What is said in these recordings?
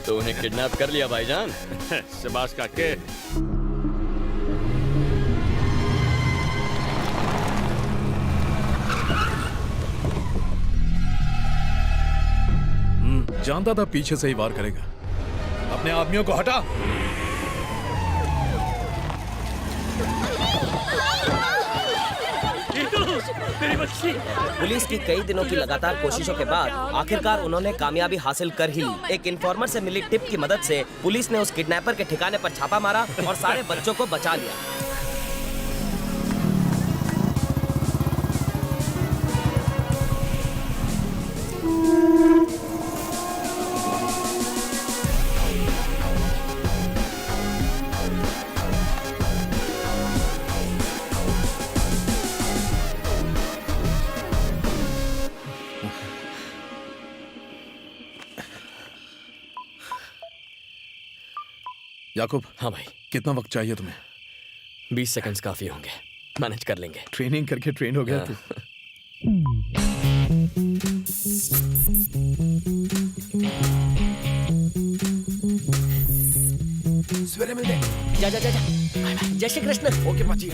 तो उन्हें किडनैप कर लिया भाईजान। शाबाश काके। जानता था पीछे से ही वार करेगा। अपने आदमियों को हटा। पुलिस की कई दिनों की लगातार कोशिशों के बाद आखिरकार उन्होंने कामयाबी हासिल कर ही ली। एक इन्फॉर्मर से मिली टिप की मदद से पुलिस ने उस किडनैपर के ठिकाने पर छापा मारा और सारे बच्चों को बचा लिया। याकूब। हाँ भाई। कितना वक्त चाहिए तुम्हें? 20 सेकंड्स काफी होंगे, मैनेज कर लेंगे। ट्रेनिंग करके ट्रेन हो गया तू। सवेरे मिलते। जा जा जा जा। जय श्री कृष्ण। ओके पाजी।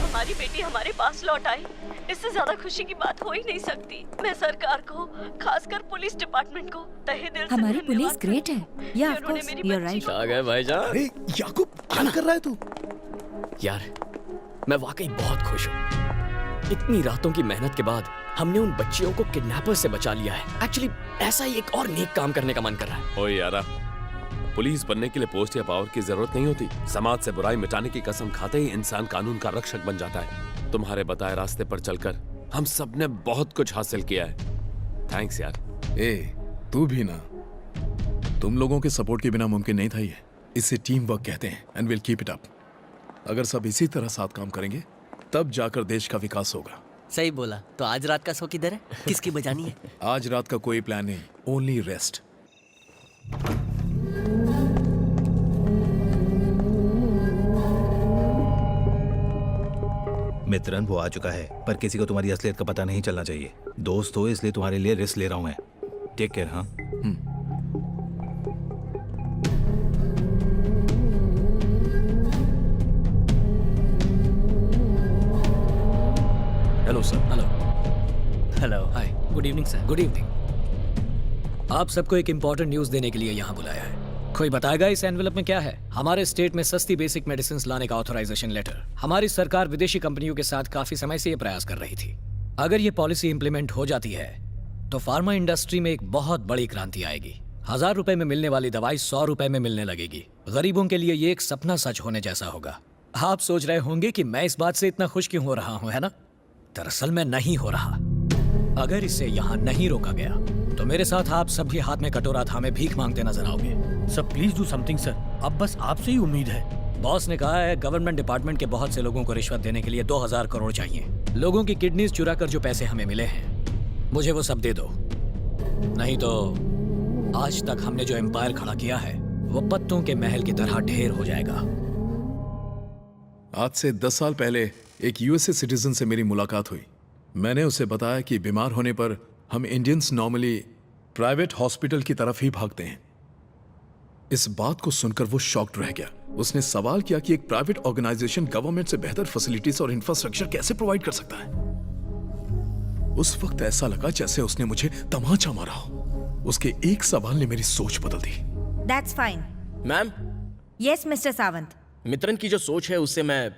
हमारी बेटी हमारे पास लौट आई, इससे ज्यादा खुशी की बात हो ही नहीं सकती। मैं सरकार को, खासकर पुलिस डिपार्टमेंट को तहे दिल से हमारी पुलिस धन्यवाद ग्रेट है। या of course you are right. आ गए भाईजान। अरे याकूब, क्या कर रहा है तू? यार मैं वाकई बहुत खुश हूँ। इतनी रातों की मेहनत के बाद हमने उन बच्चियों को किडनैपर से बचा लिया है। एक्चुअली ऐसा ही एक और नेक काम करने का मन कर रहा है। ओ यारा, पुलिस बनने के लिए पोस्ट या पावर की जरूरत नहीं होती। समाज से बुराई मिटाने की कसम खाते ही इंसान कानून का रक्षक बन जाता है। तुम्हारे बताए रास्ते पर चलकर हम सब ने बहुत कुछ हासिल किया है। थैंक्स यार। तू भी ना। तुम लोगों के सपोर्ट के बिना मुमकिन नहीं था ये। इसे टीम वर्क कहते हैं and will keep it up. अगर सब इसी तरह साथ काम करेंगे तब जाकर देश का विकास होगा। सही बोला। तो आज रात का शो किधर है? किसकी बजानी है? आज रात का कोई प्लान नहीं, ओनली रेस्ट। मित्रन वो आ चुका है, पर किसी को तुम्हारी असलियत का पता नहीं चलना चाहिए। दोस्त हो इसलिए तुम्हारे लिए रिस्क ले रहा हूं मैं। Take care. हाँ hello sir. Hello. Hello. Hi. Good evening sir. Good evening. आप सबको एक इंपॉर्टेंट न्यूज देने के लिए यहाँ बुलाया है। कोई बताएगा इस एनवेलप में क्या है? हमारे स्टेट में सस्ती बेसिक मेडिसिन लाने का ऑथराइजेशन लेटर। हमारी सरकार विदेशी कंपनियों के साथ काफी समय से ये प्रयास कर रही थी। अगर ये पॉलिसी इंप्लीमेंट हो जाती है तो फार्मा इंडस्ट्री में एक बहुत बड़ी क्रांति आएगी। 1000 रुपए में मिलने वाली दवाई 100 रुपए में मिलने लगेगी। गरीबों के लिए ये एक सपना सच होने जैसा होगा। आप सोच रहे होंगे कि मैं इस बात से इतना खुश क्यों हो रहा हूँ, है ना? दरअसल मैं नहीं हो रहा। अगर इसे यहाँ नहीं रोका गया तो मेरे साथ आप सबके हाथ में कटोरा थामे भीख मांगते नजर आओगे। Sir please do something sir, अब बस आपसे ही उम्मीद है। बॉस ने कहा है गवर्नमेंट डिपार्टमेंट के बहुत से लोगों को रिश्वत देने के लिए 2000 करोड़ चाहिए। लोगों की किडनीज चुरा कर जो पैसे हमें मिले हैं मुझे वो सब दे दो, नहीं तो आज तक हमने जो एम्पायर खड़ा किया है वो पत्तों के महल की तरह ढेर हो जाएगा। आज से 10 साल पहले एक यूएसए सिटीजन से मेरी मुलाकात हुई। मैंने उसे बताया कि बीमार होने पर हम इंडियंस नॉर्मली प्राइवेट हॉस्पिटल की तरफ ही भागते हैं। इस बात को सुनकर वो शॉक्ड रह गया। उसने सवाल किया कि एक प्राइवेट ऑर्गेनाइजेशन गवर्नमेंट से बेहतर फैसिलिटीज और इंफ्रास्ट्रक्चर कैसे प्रोवाइड कर सकता है। उस वक्त ऐसा लगा जैसे उसने मुझे तमाचा मारा हो। उसके एक सवाल ने मेरी सोच बदल दी। That's fine. Ma'am. Yes mister Sawant. मित्रन की जो सोच है उससे मैं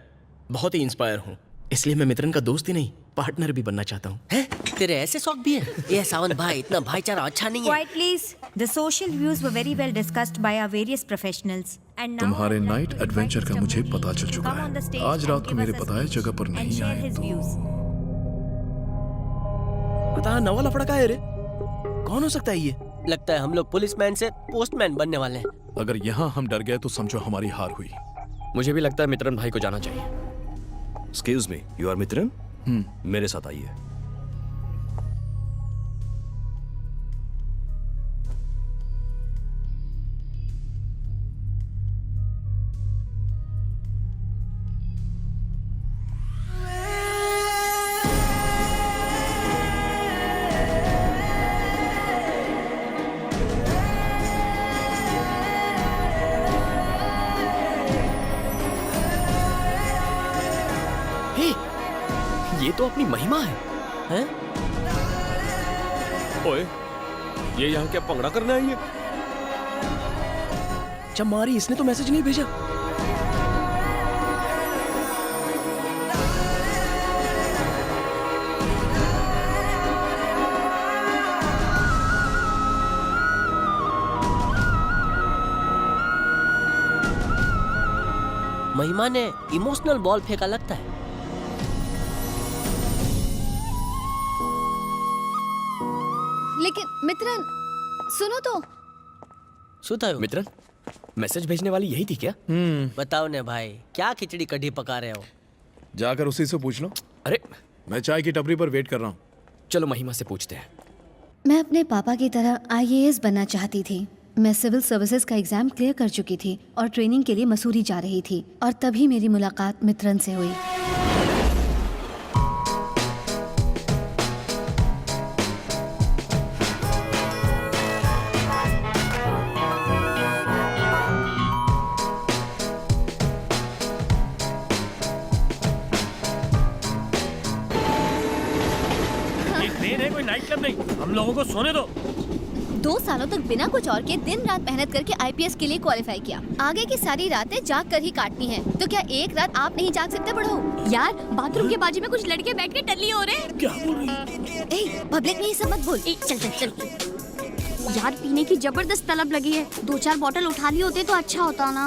बहुत ही इंस्पायर हूँ, इसलिए मैं मित्रन का दोस्त ही नहीं पार्टनर भी बनना चाहता हूँ। हैं? तेरे ऐसे शौक भी हैं? ये सावन भाई, इतना भाईचारा अच्छा नहीं है। Quiet, please. The social views were very well discussed by our various professionals. And now तुम्हारे I would night like to adventure invite का Mr. मुझे Munshi पता चल to चुका come on the है। stage आज and रात को give मेरे us a बताए speech जगह पर and नहीं share आए his तो views. बता नवा लफड़ा का है रे? कौन हो सकता है ये? लगता है हम लोग पुलिसमैन से पोस्टमैन बनने वाले हैं। अगर यहाँ हम डर गए तो समझो हमारी हार हुई। मुझे भी लगता है मित्रन भाई को जाना चाहिए। एक्सक्यूज मी, यू आर मित्रन? मेरे साथ आइए। हे, ये तो अपनी महिमा है। हैं? ओए, ये यहाँ क्या पंगड़ा करने आई है? चमारी, इसने तो मैसेज नहीं भेजा। महिमा ने इमोशनल बॉल फेंका लगता है। लेकिन मित्रन, सुनो तो। सुतायो मित्रन, मैसेज भेजने वाली यही थी क्या? बताओ ने भाई, क्या खिचड़ी कढ़ी पका रहे हो? जाकर उसी से पूछ लो। अरे मैं चाय की टपरी पर वेट कर रहा हूँ। चलो महिमा से पूछते हैं। मैं अपने पापा की तरह IAS बनना चाहती थी। मैं सिविल सर्विसेज का एग्जाम क्लियर कर चुकी थी और ट्रेनिंग के लिए मसूरी जा रही थी, और तभी मेरी मुलाकात मित्रन से हुई। ये ट्रेन है, कोई नाइट क्लब नहीं। हम लोगों को सोने दो। 2 सालों तक बिना कुछ और के दिन रात मेहनत करके IPS के लिए क्वालिफाई किया। आगे की सारी रातें जाग कर ही काटनी है। तो क्या एक रात आप नहीं जाग सकते बढ़ो? यार, बाथरूम के बाजू में कुछ लड़के बैठ के टल्ली हो रहे हैं। क्या बोल रही है? पब्लिक में ये सब मत बोल। चल चल चल। यार, पीने की जबरदस्त तलब लगी है। 2-4 बोतल उठा लिए होते तो अच्छा होता ना।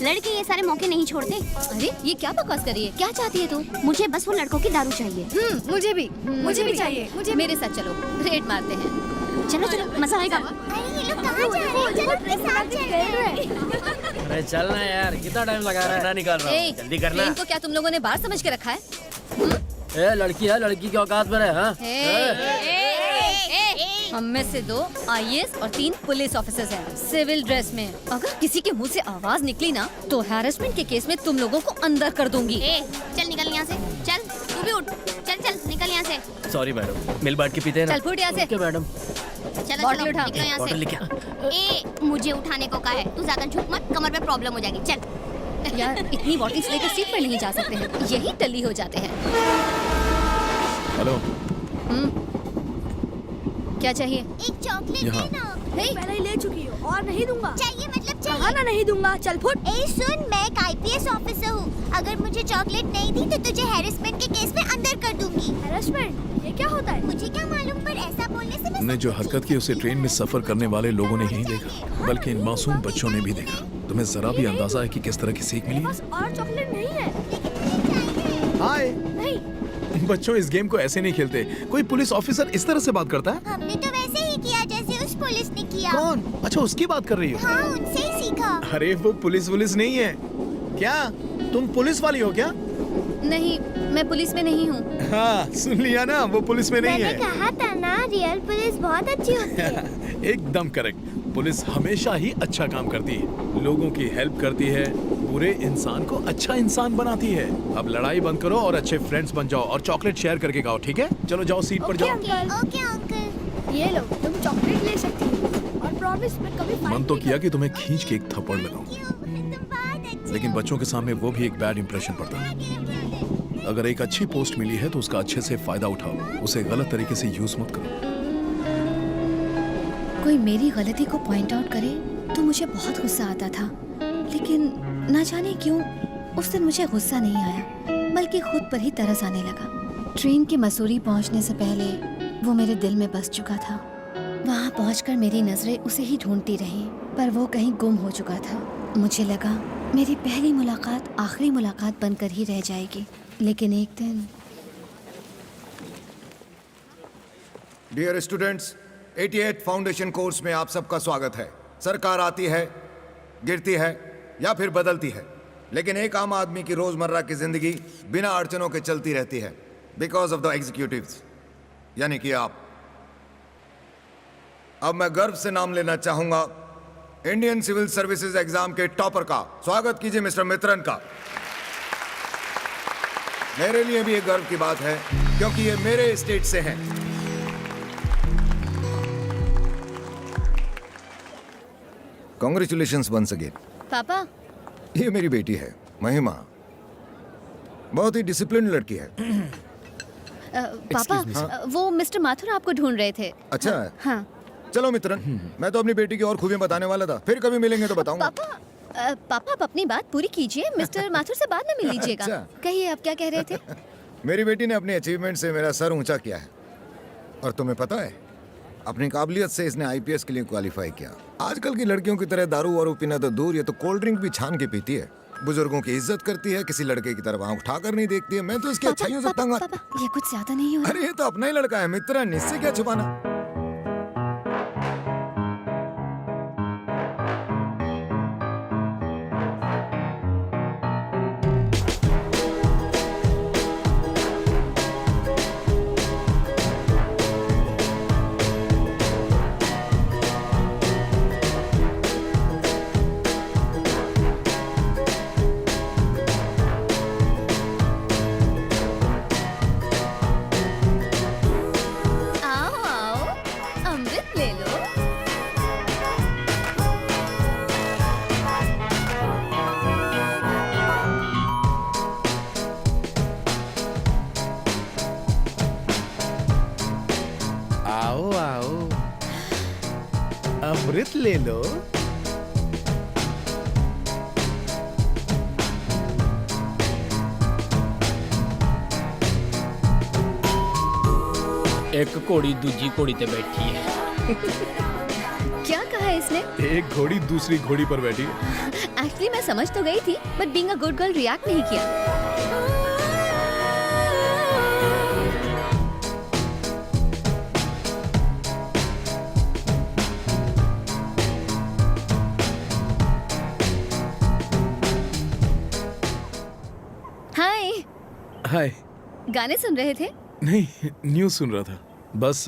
लड़के ये सारे मौके नहीं छोड़ते। अरे ये क्या बकवास कर रही है? क्या चाहती है तू? मुझे बस वो लड़कों की दारू चाहिए। मुझे भी चाहिए। मुझे मेरे साथ चलो, रेड मारते हैं। चलो चलो, मजा आएगा। अरे चल ना यार, कितना टाइम लगा रहा है? निकाल रहा हूँ, जल्दी करना। ट्रेन को क्या तुम लोगों ने बाहर समझ के रखा है? ए, लड़की है, लड़की की औकात पर है। हाँ? हम में से 2 IAS और 3 पुलिस ऑफिसर्स हैं, सिविल ड्रेस में। अगर किसी के मुंह से आवाज निकली ना, तो हैरेसमेंट के केस में तुम लोगों को अंदर कर दूंगी। चल निकल यहाँ से। चल तू भी उठ। चल चल निकल यहाँ से। सॉरी मैडम, मिल बांट के पीते हैं ना। चल फुट यहाँ से। Okay madam. चलो बॉटल चलो उठा। निकलो यहाँ बॉटल से। लेके मुझे उठाने को कहा है। तू ज्यादा झुक मत, कमर पे प्रॉब्लम हो जाएगी। चल। यार, इतनी बॉटल्स लेकर सीट पर नहीं जा सकते हैं, यही टल्ली हो जाते हैं। हेलो, क्या चाहिए? एक चॉकलेट यहाँ। देना। पहले ही ले चुकी हो और नहीं दूंगा। चाहिए मतलब चाहिए। ना नहीं दूंगा, चल फुट। ए सुन, मैं एक IPS ऑफिसर हूँ। अगर मुझे चॉकलेट नहीं दी तो तुझे हैरेसमेंट के केस में अंदर कर दूंगी। हैरेसमेंट? ये क्या होता है? मुझे क्या मालूम, पर ऐसा बोलने से मैं तुमने जो हरकत की उसे ट्रेन में सफर करने वाले लोगों ने ही नहीं देखा, बल्कि इन मासूम बच्चों ने भी देखा। तुम्हें जरा भी अंदाजा है कि किस तरह की सीख मिली है? और चॉकलेट नहीं है। हाय। नहीं। बच्चों, इस गेम को ऐसे नहीं खेलते। कोई पुलिस ऑफिसर इस तरह से बात करता है? हमने तो वैसे ही किया जैसे उस पुलिस ने किया। कौन? अच्छा, उसकी बात कर रही हो? हाँ, उनसे ही सीखा। अरे वो पुलिस नहीं है। क्या तुम पुलिस वाली हो क्या? नहीं, मैं पुलिस में नहीं हूँ। हाँ, सुन लिया ना, वो पुलिस में नहीं है। कहा था ना, रियल पुलिस बहुत अच्छी होती है। एकदम करेक्ट। पुलिस हमेशा ही अच्छा काम करती है, लोगों की हेल्प करती है, बुरे इंसान को अच्छा इंसान बनाती है। अब लड़ाई बंद करो और अच्छे फ्रेंड्स बन जाओ और चॉकलेट शेयर करके खाओ, ठीक है? चलो जाओ, सीट पर जाओ। Okay uncle. ये लो, तुम चॉकलेट ले सकती हो और प्रॉमिस मैं कभी मन तो किया कि तुम्हें खींच के एक थप्पड़ लगाऊं, लेकिन बच्चों के सामने वो भी एक बैड इंप्रेशन पड़ता है। अगर एक अच्छी पोस्ट मिली है तो उसका अच्छे से फायदा उठाओ, उसे गलत तरीके से यूज मत करो। कोई मेरी गलती को पॉइंट आउट करे तो मुझे बहुत गुस्सा आता था, लेकिन ना जाने क्यों उस दिन मुझे गुस्सा नहीं आया, बल्कि खुद पर ही तरस आने लगा। ट्रेन के मसूरी पहुंचने से पहले वो मेरे दिल में बस चुका था। वहां पहुंचकर मेरी नजरें उसे ही ढूंढती रहीं, पर वो कहीं गुम हो चुका था। मुझे लगा मेरी पहली मुलाकात आखिरी मुलाकात बनकर ही रह जाएगी, लेकिन एक दिन। डियर स्टूडेंट्स, 88 फाउंडेशन कोर्स में आप सबका स्वागत है। सरकार आती है, गिरती है या फिर बदलती है, लेकिन एक आम आदमी की रोजमर्रा की जिंदगी बिना अड़चनों के चलती रहती है, बिकॉज ऑफ द एग्जीक्यूटिव्स, यानी कि आप। अब मैं गर्व से नाम लेना चाहूंगा इंडियन सिविल सर्विसेज एग्जाम के टॉपर का। स्वागत कीजिए मिस्टर मित्रन का। मेरे लिए भी एक गर्व की बात है, क्योंकि ये मेरे स्टेट से हैं। Congratulations once again. पापा, ये मेरी बेटी है महिमा, बहुत ही डिसिप्लिन लड़की है। पापा, वो मिस्टर माथुर आपको ढूंढ रहे थे। अच्छा। हाँ। चलो मित्रन, मैं तो अपनी बेटी की और खूबियां बताने वाला था, फिर कभी मिलेंगे तो बताऊंगा। पापा आप अपनी बात पूरी कीजिए, मिस्टर माथुर से बाद में मिल लीजिएगा। अच्छा। कहिए, आप क्या कह रहे थे? मेरी बेटी ने अपनी अचीवमेंट से मेरा सर ऊंचा किया है, और तुम्हें पता है, अपनी काबिलियत से इसने आईपीएस के लिए क्वालिफाई किया। आजकल की लड़कियों की तरह दारू और पीना तो दूर, ये तो कोल्ड ड्रिंक भी छान के पीती है, बुजुर्गों की इज्जत करती है, किसी लड़के की तरफ आंख उठाकर नहीं देखती है। मैं तो इसकी अच्छाइयों से तंग। ये कुछ ज्यादा नहीं हो रहा? अरे ये तो अपना ही लड़का है मित्रन, इससे क्या छुपाना। अमृत ले लो। एक घोड़ी दूजी घोड़ी ते बैठी है। क्या कहा इसने? एक घोड़ी दूसरी घोड़ी पर बैठी है। एक्चुअली मैं समझ तो गई थी, but being a good girl react नहीं किया। हाय। हाय। गाने सुन रहे थे? नहीं, न्यूज़ सुन रहा था। बस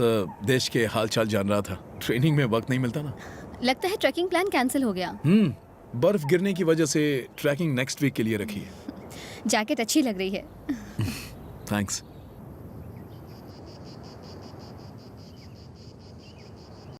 देश के हालचाल जान रहा था। ट्रेनिंग में वक्त नहीं मिलता ना। लगता है ट्रैकिंग प्लान कैंसिल हो गया। बर्फ गिरने की वजह से ट्रैकिंग नेक्स्ट वीक के लिए रखी है। जैकेट अच्छी लग रही है। थैंक्स।